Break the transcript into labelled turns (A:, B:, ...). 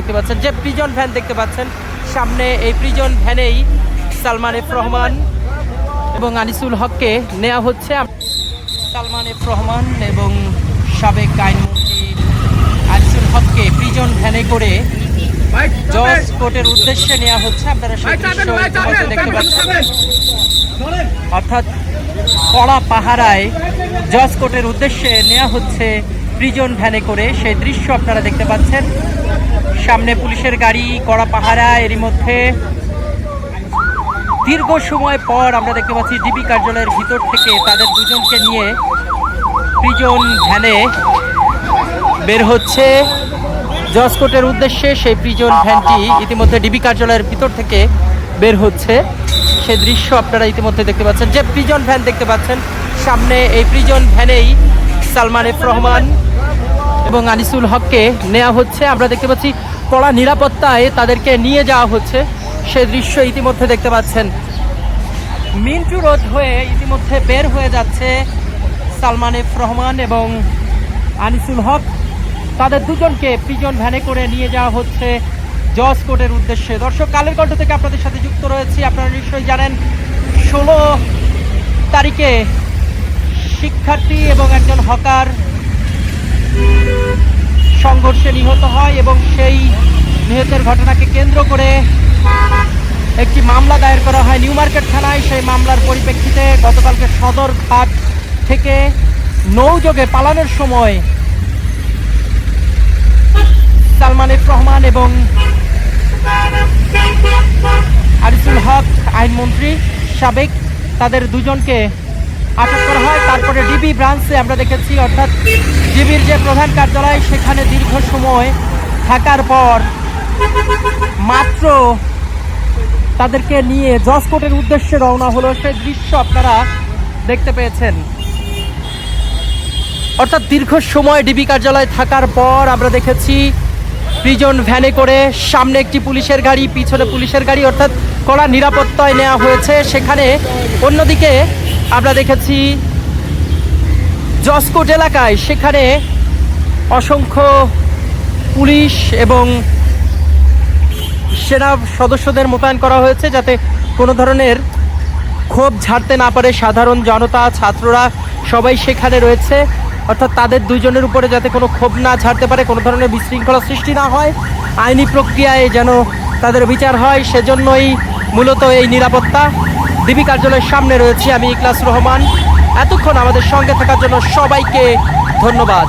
A: দেখতে পাচ্ছেন, যে প্রিজন ভ্যান দেখতে পাচ্ছেন সামনে, এই প্রিজন ভ্যানেই সালমান এফ রহমান এবং আনিসুল হককে নেওয়া হচ্ছে। সালমান এফ রহমান এবং সাবেক আইনমন্ত্রী আনিসুল হককে প্রিজন ভ্যানে করে জজ কোর্টের উদ্দেশ্যে নেওয়া হচ্ছে। আপনারা সেই দৃশ্য দেখতে পাচ্ছেন, অর্থাৎ কড়া পাহারায় জজ কোর্টের উদ্দেশ্যে নেওয়া হচ্ছে প্রিজন ভ্যানে করে। সেই দৃশ্য আপনারা দেখতে পাচ্ছেন, সামনে পুলিশের গাড়ি, কড়া পাহারা। এরই মধ্যে দীর্ঘ সময় পর আমরা দেখতে পাচ্ছি ডিবি কার্যালয়ের ভিতর থেকে তাদের দুজনকে নিয়ে প্রিজন ভ্যানে বের হচ্ছে জজ কোর্টের উদ্দেশ্যে। সেই প্রিজন ভ্যানটি ইতিমধ্যে ডিবি কার্যালয়ের ভিতর থেকে বের হচ্ছে, সে দৃশ্য আপনারা ইতিমধ্যে দেখতে পাচ্ছেন। যে প্রিজন ভ্যান দেখতে পাচ্ছেন সামনে, এই প্রিজন ভ্যানেই সালমান এফ রহমান এবং আনিসুল হককে নেওয়া হচ্ছে। আমরা দেখতে পাচ্ছি কড়া নিরাপত্তায় তাদেরকে নিয়ে যাওয়া হচ্ছে, সে দৃশ্য ইতিমধ্যে দেখতে পাচ্ছেন। মিন্টু রোড হয়ে ইতিমধ্যে বের হয়ে যাচ্ছে সালমান এফ রহমান এবং আনিসুল হক। তাদের দুজনকে প্রিজন ভ্যানে করে নিয়ে যাওয়া হচ্ছে জজ কোর্টের উদ্দেশ্যে। দর্শক, কালের কণ্ঠ থেকে আপনাদের সাথে যুক্ত রয়েছি। আপনারা নিশ্চয়ই জানেন 16 তারিখে শিক্ষার্থী এবং একজন হকার সংঘর্ষে নিহত হয় এবং সেই নিহতের ঘটনাকে কেন্দ্র করে একটি মামলা দায়ের করা হয় নিউ মার্কেট থানায়। সেই মামলার পরিপ্রেক্ষিতে গতকালকে সদরঘাট থেকে নৌযোগে পালানোর সময় সালমান এফ রহমান এবং আনিসুল হক আইনমন্ত্রী সাবেক, তাদের দুজনকে আটক করা হয়। তারপরে ডিবি ব্রাঞ্চে আমরা দেখেছি, অর্থাৎ ডিবির যে প্রধান কার্যালয়, সেখানে দীর্ঘ সময় থাকার পর মাত্র তাদেরকে নিয়ে জজ কোর্টের উদ্দেশ্যে রওনা হলো, সেই দৃশ্য আপনারা দেখতে পেয়েছেন। অর্থাৎ দীর্ঘ সময় ডিবি কার্যালয়ে থাকার পর আমরা দেখেছি প্রিজন ভ্যানে করে সামনে একটি পুলিশের গাড়ি, পিছনে পুলিশের গাড়ি, অর্থাৎ কড়া নিরাপত্তায় নেওয়া হয়েছে সেখানে। অন্যদিকে আমরা দেখেছি জজ কোর্ট এলাকায়, সেখানে অসংখ্য পুলিশ এবং সেনা সদস্যদের মোতায়েন করা হয়েছে, যাতে কোনো ধরনের ক্ষোভ ঝাড়তে না পারে সাধারণ জনতা, ছাত্ররা সবাই সেখানে রয়েছে। অর্থাৎ তাদের দুজনের উপরে যাতে কোনো ক্ষোভ না ঝাড়তে পারে, কোনো ধরনের বিশৃঙ্খলা সৃষ্টি না হয়, আইনি প্রক্রিয়ায় যেন তাদের বিচার হয়, সেজন্যই মূলত এই নিরাপত্তা। ডিবি কার্যালয়ের সামনে রয়েছে আমি ইখলাস রহমান। এতক্ষণ আমাদের সঙ্গে থাকার জন্য সবাইকে ধন্যবাদ।